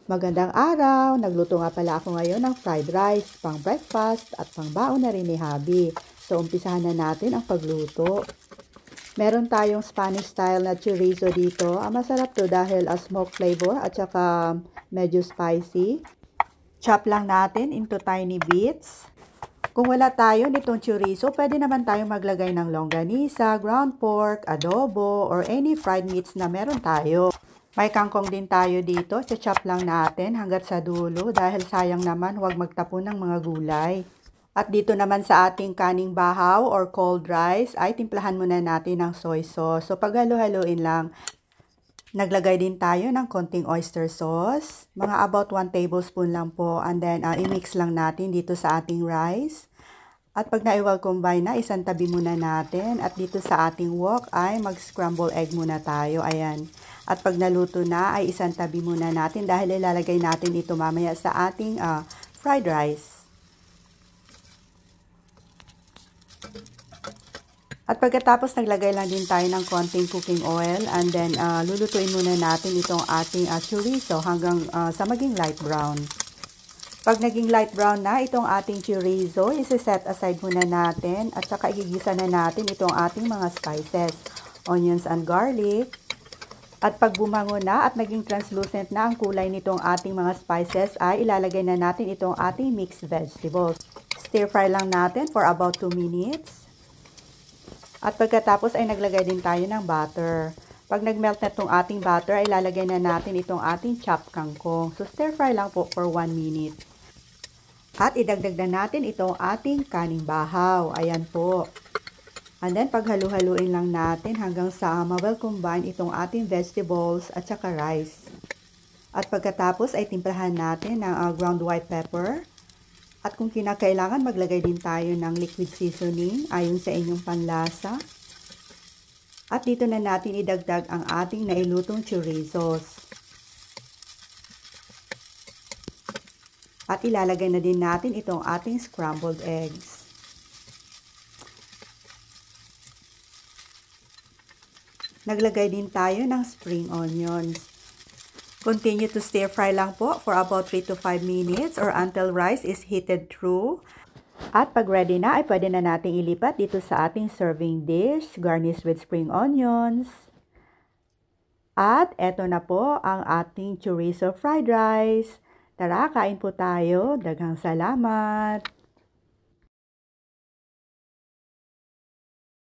Magandang araw! Nagluto nga pala ako ngayon ng fried rice, pang breakfast at pang baon na rin ni Habi. So, umpisahan na natin ang pagluto. Meron tayong Spanish style na chorizo dito. Masarap to dahil smoke flavor at saka medyo spicy. Chop lang natin into tiny bits. Kung wala tayo nitong chorizo, pwede naman tayong maglagay ng longganisa, ground pork, adobo, or any fried meats na meron tayo. May kangkong din tayo dito, chop lang natin hanggat sa dulo dahil sayang naman huwag magtapon ng mga gulay. At dito naman sa ating kaning bahaw or cold rice ay timplahan muna natin ng soy sauce. So paghalo-haloin lang. Naglagay din tayo ng konting oyster sauce, mga about 1 tablespoon lang po, and then i-mix lang natin dito sa ating rice. At pag na-well combine na, isang tabi muna natin. At dito sa ating wok ay mag-scramble egg muna tayo. Ayan. At pag naluto na ay isang tabi muna natin dahil ilalagay natin ito mamaya sa ating fried rice. At pagkatapos naglagay lang din tayo ng konting cooking oil and then lulutuin muna natin itong ating chorizo hanggang sa maging light brown. Pag naging light brown na itong ating chorizo, isi-set aside muna natin at saka igigisa na natin itong ating mga spices, onions and garlic. At pag bumango na at naging translucent na ang kulay nitong ating mga spices ay ilalagay na natin itong ating mixed vegetables. Stir fry lang natin for about 2 minutes. At pagkatapos ay naglagay din tayo ng butter. Pag nagmelt na itong ating butter ay ilalagay na natin itong ating chopped kangkong. So stir fry lang po for 1 minute. At idagdag na natin itong ating kaning bahaw. Ayan po. And then, paghalo-haluin lang natin hanggang sa ma-well combine itong ating vegetables at saka rice. At pagkatapos ay timplahan natin ng ground white pepper. At kung kinakailangan, maglagay din tayo ng liquid seasoning ayon sa inyong panlasa. At dito na natin idagdag ang ating nailutong chorizos. At ilalagay na din natin itong ating scrambled eggs. Naglagay din tayo ng spring onions. Continue to stir fry lang po for about 3 to 5 minutes or until rice is heated through. At pag ready na ay pwede na nating ilipat dito sa ating serving dish, garnish with spring onions. At eto na po ang ating chorizo fried rice. Tara, kain po tayo. Daghang salamat!